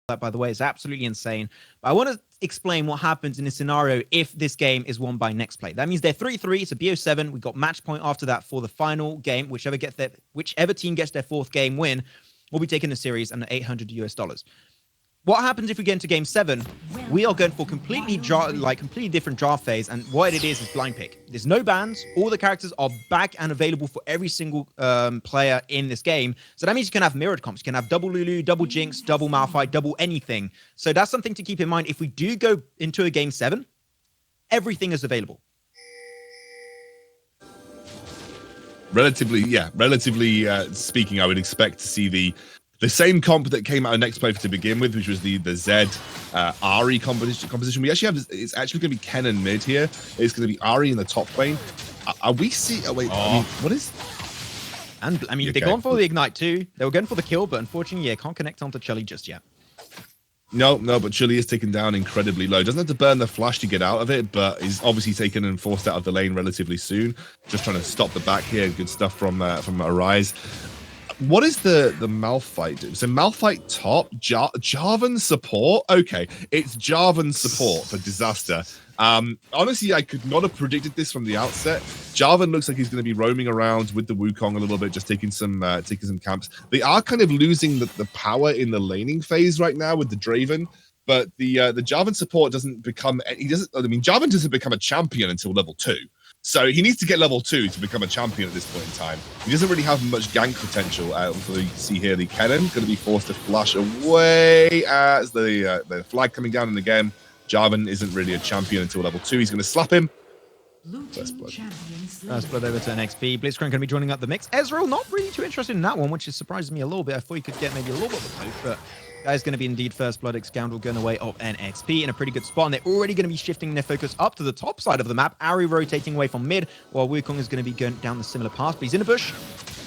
that, by the way. It's absolutely insane. But I want to explain what happens in a scenario if this game is won by Nexplay. That means they're 3-3. It's a BO7. We've got match point after that for the final game. Whichever team gets their fourth game win will be taking the series and the $800 US. What happens if we get into game 7? We are going for completely different draft phase, and what it is blind pick. There's no bans. All the characters are back and available for every single player in this game. So that means you can have mirrored comps. You can have double Lulu, double Jinx, double Malphite, double anything. So that's something to keep in mind. If we do go into a game 7, everything is available. Relatively speaking, I would expect to see the same comp that came out of Nexplay to begin with, which was the Zed Ahri composition. We actually have, it's actually going to be Kennen mid here. It's going to be Ahri in the top lane. Are we see? Oh wait, I mean, what is? And I mean, they're going for the ignite too. They were going for the kill, but unfortunately, yeah, can't connect onto Chili just yet. No, but Chili is taken down incredibly low. Doesn't have to burn the flash to get out of it, but is obviously taken and forced out of the lane relatively soon. Just trying to stop the back here. Good stuff from Arise. What is the Malphite do? So Malphite top, Jarvan support. Okay, it's Jarvan support for Disaster. Honestly, I could not have predicted this from the outset. Jarvan looks like he's going to be roaming around with the Wukong a little bit, just taking some camps. They are kind of losing the power in the laning phase right now with the Draven. But the Jarvan support doesn't become. Jarvan doesn't become a champion until level 2. So he needs to get level 2 to become a champion at this point in time. He doesn't really have much gank potential. So you can see here the Kennen going to be forced to flash away as the flag coming down in the game. Jarvan isn't really a champion until level 2. He's going to slap him. First blood. First blood over to NXP. Blitzcrank going to be joining up the mix. Ezreal not really too interested in that one, which is surprising me a little bit. I thought he could get maybe a little bit of a poke, but that is going to be indeed first blood. Scoundrel going away of NXP in a pretty good spot, and they're already going to be shifting their focus up to the top side of the map. Ahri rotating away from mid, while Wukong is going to be going down the similar path, but he's in a bush.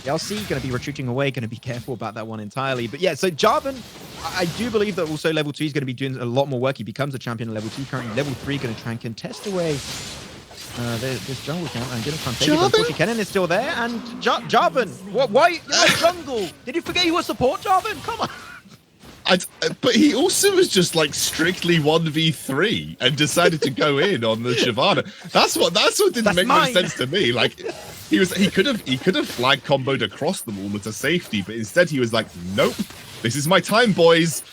LC going to be retreating away, going to be careful about that one entirely. But yeah, so Jarvan, I do believe that also level 2 is going to be doing a lot more work. He becomes a champion at level 2. Currently level 3, going to try and contest away this jungle camp and going to try and take it. Unfortunately, Kennen is still there, and Jarvan, why? You're not jungle. Did you forget you were support, Jarvan? Come on. But he also was just like strictly 1v3 and decided to go in on the Shyvana. That's what didn't make much sense to me. Like he could have flag comboed across them all to safety, but instead he was like, nope, this is my time, boys,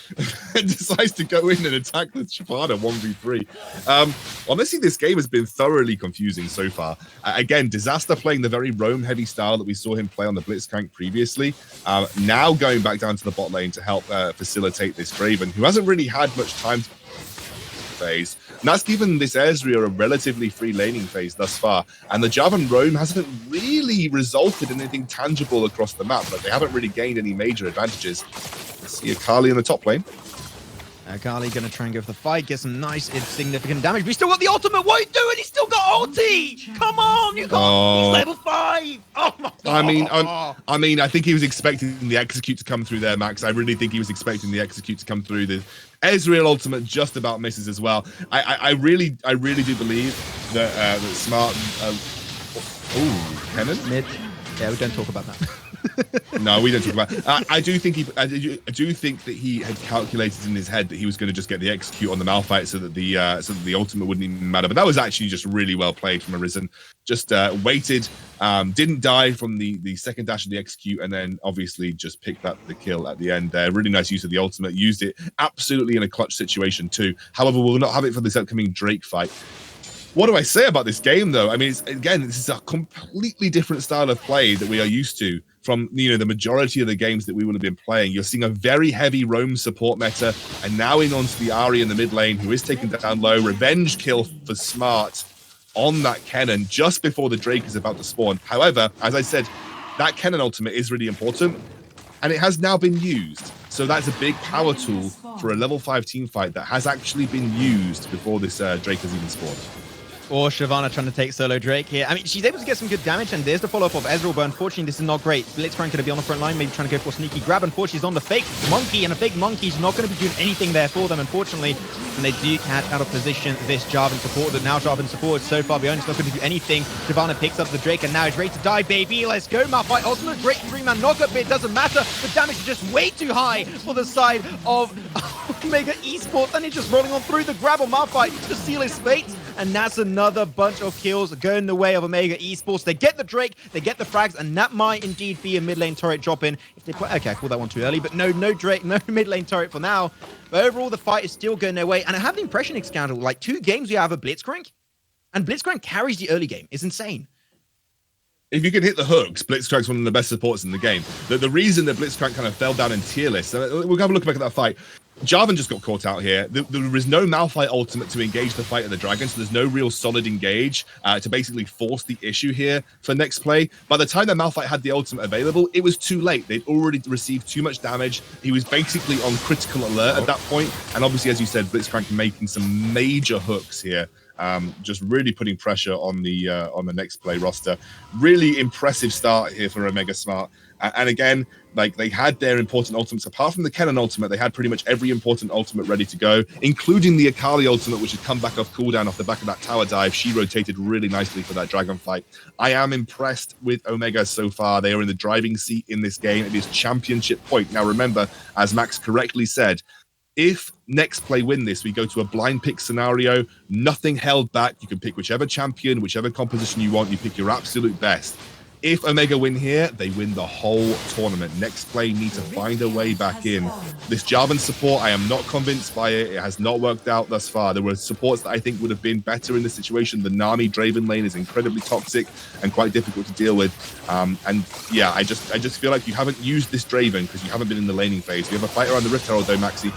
and decides to go in and attack the Shyvana 1v3. Honestly, this game has been thoroughly confusing so far. Again, Disaster playing the very roam-heavy style that we saw him play on the Blitzcrank previously. Now going back down to the bot lane to help facilitate this Draven, who hasn't really had much time to phase. And that's given this Ezreal a relatively free laning phase thus far. And the Jarvan roam hasn't really resulted in anything tangible across the map, but they haven't really gained any major advantages. Let's see Akali in the top lane. Akali going to try and go for the fight, get some nice, significant damage. But he's still got the ultimate. What are you doing? He's still got ulti. Come on, you got. He's level 5. Oh my God. I mean, I think he was expecting the execute to come through there, Max. I really think he was expecting the execute to come through. The Ezreal ultimate just about misses as well. I really do believe that Smart. Kennen mid. Yeah, we don't talk about that. No, we don't talk about. I do think that he had calculated in his head that he was going to just get the execute on the Malphite so that the ultimate wouldn't even matter. But that was actually just really well played from Arisen. Just waited, didn't die from the second dash of the execute, and then obviously just picked up the kill at the end there. Really nice use of the ultimate. Used it absolutely in a clutch situation too. However, we'll not have it for this upcoming Drake fight. What do I say about this game, though? I mean, this is a completely different style of play that we are used to from the majority of the games that we would have been playing. You're seeing a very heavy roam support meta, and now in onto the Ahri in the mid lane, who is taken down low. Revenge kill for Smart on that Kennen just before the Drake is about to spawn. However, as I said, that Kennen ultimate is really important, and it has now been used. So that's a big power tool for a level 5 team fight that has actually been used before this Drake has even spawned. Or Shyvana trying to take solo Drake here. I mean, she's able to get some good damage, and there's the follow-up of Ezreal, but unfortunately, this is not great. Blitzcrank going to be on the front line, maybe trying to go for a sneaky grab. Unfortunately, he's on the fake monkey, and a fake monkey's not going to be doing anything there for them, unfortunately. And they do catch out of position this Jarvan support, but now Jarvan support so far behind, it's not going to do anything. Shyvana picks up the Drake, and now he's ready to die, baby. Let's go, Malphite. Ultimate great 3-man knockup, but it doesn't matter. The damage is just way too high for the side of Omega Esports, and he's just rolling on through the grab on Malphite to seal his fate. And that's another bunch of kills going the way of Omega Esports. They get the Drake, they get the frags, and that might indeed be a mid lane turret drop in. If they okay, I called that one too early, but no Drake, no mid lane turret for now. But overall, the fight is still going their way. And I have the impression, Xcandal, like 2 games we have a Blitzcrank, and Blitzcrank carries the early game. It's insane. If you can hit the hooks, Blitzcrank's one of the best supports in the game. The reason that Blitzcrank kind of fell down in tier list, we'll have a look back at that fight. Jarvan just got caught out here. There is no Malphite ultimate to engage the fight of the dragon, so there's no real solid engage to basically force the issue here for Nexplay. By the time that Malphite had the ultimate available, it was too late. They'd already received too much damage. He was basically on critical alert at that point. And obviously, as you said, Blitzcrank making some major hooks here. Just really putting pressure on the Nexplay roster. Really impressive start here for Omega Smart. And again, like they had their important ultimates. Apart from the Kennen ultimate, they had pretty much every important ultimate ready to go, including the Akali ultimate, which had come back off cooldown off the back of that tower dive. She rotated really nicely for that dragon fight. I am impressed with Omega so far. They are in the driving seat in this game. It is championship point. Now remember, as Max correctly said, if Nexplay win this, we go to a blind pick scenario, nothing held back. You can pick whichever champion, whichever composition you want. You pick your absolute best. If Omega win here, they win the whole tournament. Nexplay need to find a way back in. This Jarvan support, I am not convinced by it. It has not worked out thus far. There were supports that I think would have been better in this situation. The Nami Draven lane is incredibly toxic and quite difficult to deal with. And yeah, I just feel like you haven't used this Draven because you haven't been in the laning phase. We have a fight around the Rift Herald though, Maxi.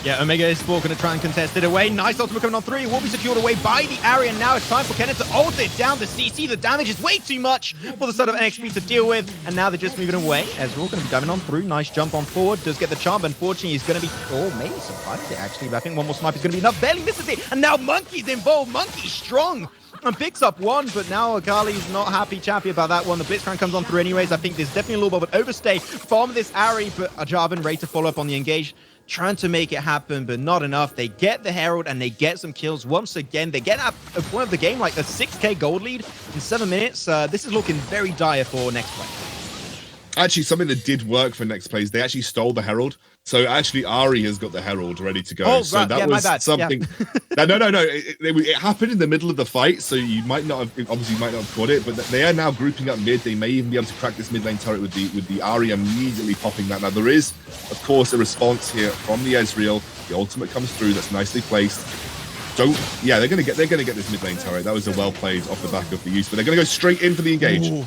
Yeah, Omega Esports going to try and contest it away. Nice ultimate coming on 3. It will be secured away by the Ahri, and now it's time for Kennen to ult it down the CC. The damage is way too much for the side of NXP to deal with, and now they're just moving away. Ezreal going to be diving on through. Nice jump on forward. Does get the charm. Unfortunately, he's going to be... Oh, maybe surprised it, actually, but I think one more snipe is going to be enough. Barely misses it, and now Monkey's involved. Monkey's strong and picks up 1, but now Akali's not chappy about that one. The Blitzcrank comes on through anyways. I think there's definitely a little bit of an overstay from this Ahri, but Jarvan ready to follow up on the engage. Trying to make it happen, but not enough. They get the Herald and they get some kills once again. They get at a point of the game, like a 6k gold lead in 7 minutes. This is looking very dire for Nexplay. Actually, something that did work for Nexplay is they actually stole the Herald. So actually, Ahri has got the Herald ready to go. Oh, so right. that Yeah, was my bad. something. Yeah. No. It happened in the middle of the fight, so you might not have, obviously, you might not have caught it. But they are now grouping up mid. They may even be able to crack this mid lane turret with the Ahri immediately popping that. Now there is, of course, a response here from the Ezreal. The ultimate comes through. That's nicely placed. Yeah, they're gonna get this mid lane turret. That was a well played off the back of the use, but they're gonna go straight in for the engage. Ooh.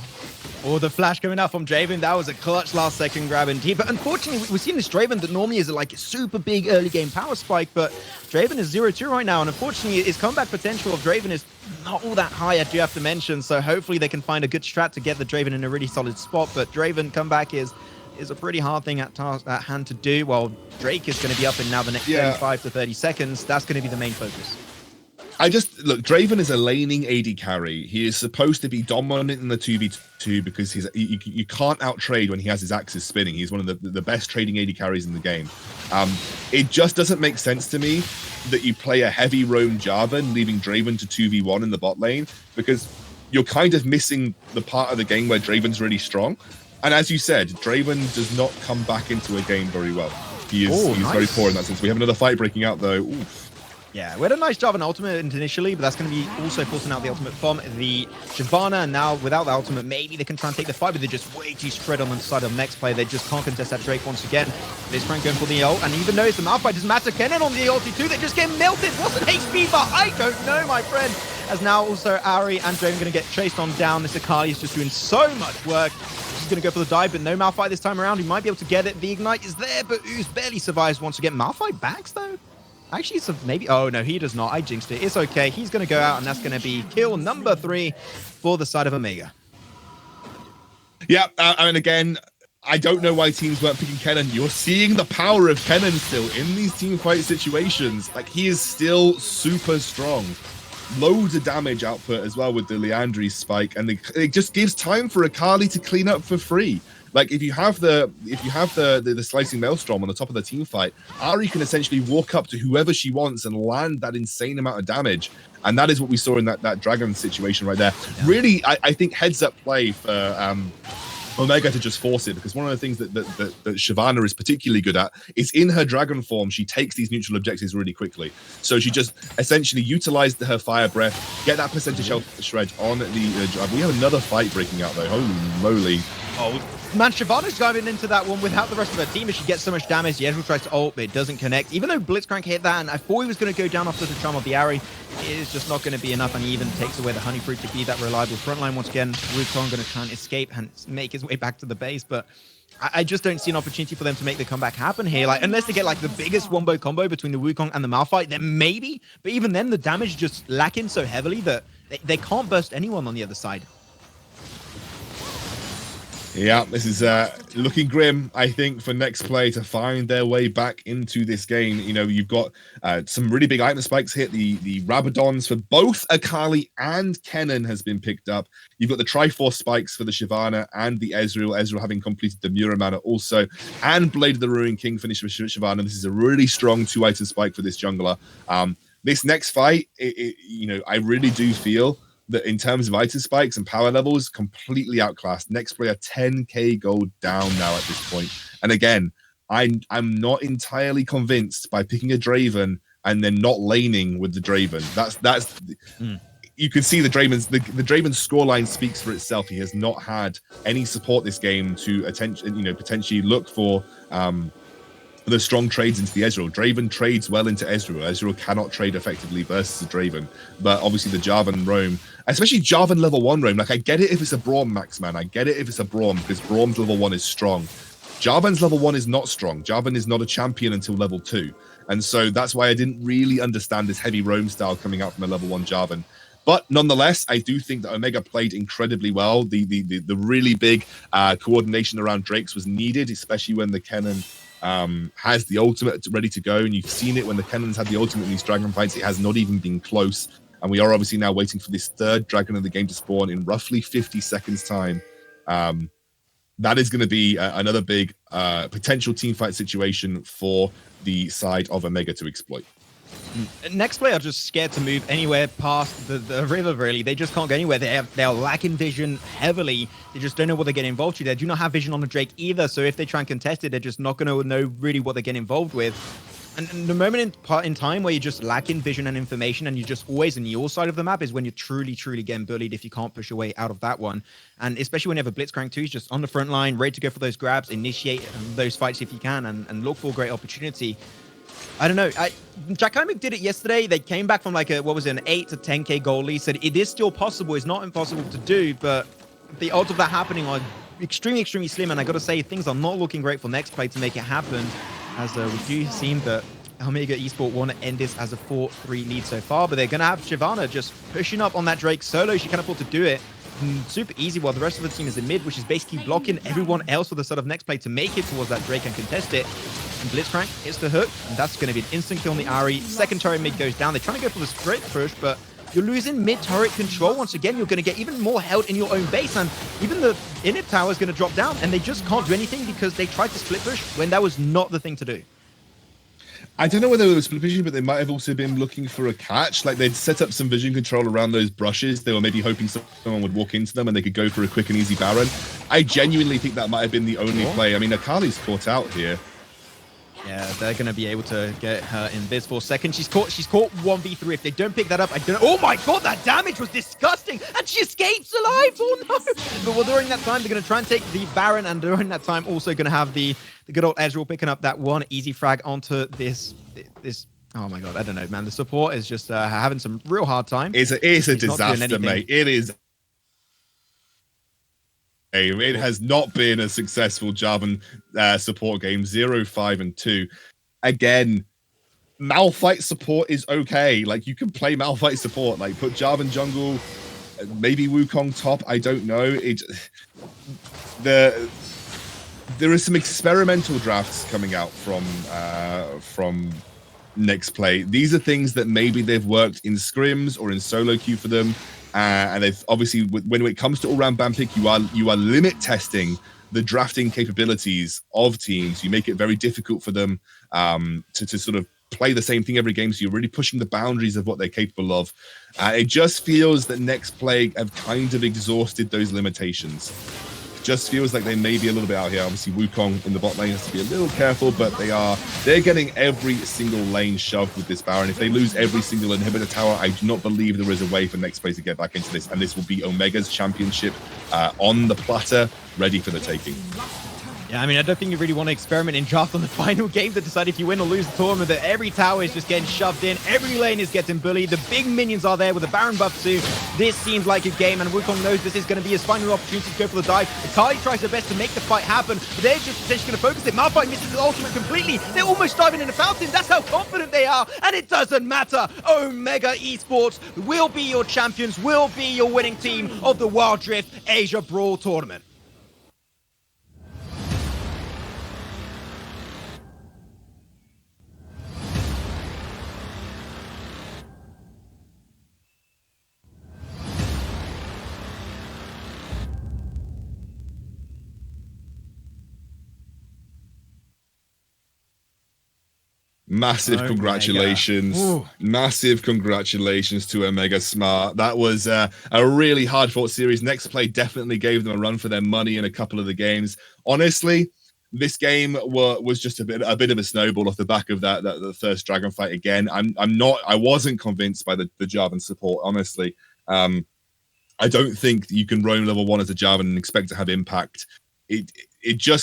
Oh, the flash coming out from Draven. That was a clutch last second grab indeed. But unfortunately, we've seen this Draven that normally is like a super big early game power spike, but Draven is 0-2 right now. And unfortunately, his comeback potential of Draven is not all that high, I do have to mention. So hopefully they can find a good strat to get the Draven in a really solid spot. But Draven comeback is a pretty hard thing at hand to do. While Drake is going to be up in now the next 35 to 30 seconds. That's going to be the main focus. Look, Draven is a laning AD carry. He is supposed to be dominant in the 2v2 because you can't out-trade when he has his axes spinning. He's one of the best trading AD carries in the game. It just doesn't make sense to me that you play a heavy roam Jarvan, leaving Draven to 2v1 in the bot lane, because you're kind of missing the part of the game where Draven's really strong. And as you said, Draven does not come back into a game very well. He's nice. Very poor in that sense. We have another fight breaking out, though. Oof. Yeah, we had a nice job on ultimate initially, but that's going to be also forcing out the ultimate from the Shyvana, and now without the ultimate, maybe they can try and take the fight, but they're just way too spread on the side of Nexplay. They just can't contest that Drake once again. There's Frank going for the ult, and even though it's the Malphite, doesn't matter. Kennen on the ulti too, they just get melted. What's an HP bar? I don't know, my friend. As now also Ahri and Draven going to get chased on down. This Akali is just doing so much work. She's going to go for the dive, but no Malphite this time around. He might be able to get it. The Ignite is there, but Ooze barely survives once again. Malphite backs though? Actually, maybe... Oh, no, he does not. I jinxed it. It's okay. He's going to go out, and that's going to be kill number 3 for the side of Omega. Yeah, and again, I don't know why teams weren't picking Kennen. You're seeing the power of Kennen still in these team fight situations. Like, he is still super strong. loads of damage output as well with the Leandri spike, and it just gives time for Akali to clean up for free. Like if you have the slicing maelstrom on the top of the team fight, Ari can essentially walk up to whoever she wants and land that insane amount of damage. And that is what we saw in that dragon situation right there. Yeah. Really, I think heads up play for Omega to just force it, because one of the things that Shyvana is particularly good at is in her dragon form, she takes these neutral objectives really quickly. So she just essentially utilized her fire breath, get that percentage health shred on the drive. We have another fight breaking out though. Holy moly. Oh, man, Shyvana's diving into that one without the rest of her team as she gets so much damage. The Ezreal tries to ult, but it doesn't connect. Even though Blitzcrank hit that, and I thought he was going to go down after the charm of the Ari, it is just not going to be enough, and he even takes away the Honey Fruit to be that reliable frontline once again. Wukong going to try and escape and make his way back to the base, but I just don't see an opportunity for them to make the comeback happen here. Like, unless they get like the biggest wombo combo between the Wukong and the Malphite, then maybe. But even then, the damage is just lacking so heavily that they can't burst anyone on the other side. Yeah, this is looking grim, I think, for Nexplay to find their way back into this game. You know, you've got some really big item spikes hit. The Rabadons for both Akali and Kennen has been picked up. You've got the Triforce spikes for the Shyvana and the Ezreal. Ezreal having completed the Muramana also. And Blade of the Ruined King finished with Shyvana. This is a really strong 2-item spike for this jungler. This next fight, you know, I really do feel that in terms of item spikes and power levels, completely outclassed. Nexplay are 10k gold down now at this point. And again, I'm not entirely convinced by picking a Draven and then not laning with the Draven. That's you can see the Draven's scoreline speaks for itself. He has not had any support this game to potentially look for the strong trades into the Ezreal. Draven trades well into Ezreal. Ezreal cannot trade effectively versus the Draven. But obviously the Jarvan roam, especially Jarvan level 1 roam, like I get it if it's a Braum max, man. I get it if it's a Braum, because Braum's level 1 is strong. Jarvan's level 1 is not strong. Jarvan is not a champion until level 2. And so that's why I didn't really understand this heavy roam style coming out from a level 1 Jarvan. But nonetheless, I do think that Omega played incredibly well. The really big coordination around Drakes was needed, especially when the Kennen has the ultimate ready to go, and you've seen it when the Kennens had the ultimate in these dragon fights. It has not even been close, and we are obviously now waiting for this third dragon of the game to spawn in roughly 50 seconds time. That is going to be another big potential team fight situation for the side of Omega to exploit. Nexplay are just scared to move anywhere past the river, really. They just can't go anywhere. They are lacking vision heavily. They just don't know what they're getting involved with. They do not have vision on the Drake either, so if they try and contest it, they're just not going to know really what they're getting involved with. And the moment in time where you're just lacking vision and information and you're just always in your side of the map is when you're truly getting bullied if you can't push your way out of that one. And especially when you have a Blitzcrank too, he's just on the front line, ready to go for those grabs, initiate those fights if you can, and look for a great opportunity. I don't know. Jack Hymick did it yesterday. They came back from like an 8 to 10k goal lead. Said it is still possible. It's not impossible to do, but the odds of that happening are extremely slim. And I got to say, things are not looking great for Nexplay to make it happen, as we do seem that Omega Esports want to end this as a 4-3 lead so far. But they're going to have Shyvana just pushing up on that Drake solo. She can afford to do it. Super easy, while the rest of the team is in mid, which is basically blocking everyone else for the side of Nexplay to make it towards that Drake and contest it. And Blitzcrank hits the hook, and that's going to be an instant kill on the Ari. Second turret mid goes down. They're trying to go for the straight push, but you're losing mid turret control. Once again, you're going to get even more held in your own base, and even the inhib tower is going to drop down, and they just can't do anything because they tried to split push when that was not the thing to do. I don't know whether it was split vision, but they might have also been looking for a catch. Like they'd set up some vision control around those brushes. They were maybe hoping someone would walk into them and they could go for a quick and easy Baron. I genuinely think that might have been the only play. I mean, Akali's caught out here. Yeah, they're going to be able to get her in this for a second. She's caught 1v3. If they don't pick that up, I don't know. Oh my god, that damage was disgusting. And she escapes alive. Oh no. But well, during that time, they're going to try and take the Baron. And during that time, also going to have the good old Ezreal picking up that one easy frag onto this. Oh my god, I don't know, man. The support is just having some real hard time. It's a disaster, mate. It is. It has not been a successful Jarvan support game. 0, 5, and 2. Again, Malphite support is okay. Like, you can play Malphite support. Like, put Jarvan jungle, maybe Wukong top. I don't know. There are some experimental drafts coming out from Nexplay. These are things that maybe they've worked in scrims or in solo queue for them, and they've obviously, when it comes to all-round ban pick, you are limit testing the drafting capabilities of teams. You make it very difficult for them to sort of play the same thing every game, so you're really pushing the boundaries of what they're capable of. It just feels that Nexplay have kind of exhausted those limitations. Just feels like they may be a little bit out here. Obviously, Wukong in the bot lane has to be a little careful, but they're getting every single lane shoved with this Baron. If they lose every single inhibitor tower, I do not believe there is a way for Nexplay to get back into this, and this will be Omega's championship on the platter, ready for the taking. Yeah, I mean, I don't think you really want to experiment in draft on the final game to decide if you win or lose the tournament, that every tower is just getting shoved in, every lane is getting bullied, the big minions are there with the Baron buff too. This seems like a game, and Wukong knows this is going to be his final opportunity to go for the dive. Akali tries her best to make the fight happen, but they're just potentially going to focus it. Malphite misses his ultimate completely. They're almost diving in a fountain. That's how confident they are, and it doesn't matter. Omega Esports will be your champions, will be your winning team of the Wild Rift Asia Brawl tournament. Massive congratulations. Massive congratulations to Omega Smart. That was a really hard fought series. Nexplay definitely gave them a run for their money in a couple of the games. Honestly, this game was just a bit of a snowball off the back of the first Dragon fight again. I wasn't convinced by the Jarvan support, honestly. I don't think you can roam level 1 as a Jarvan and expect to have impact. It just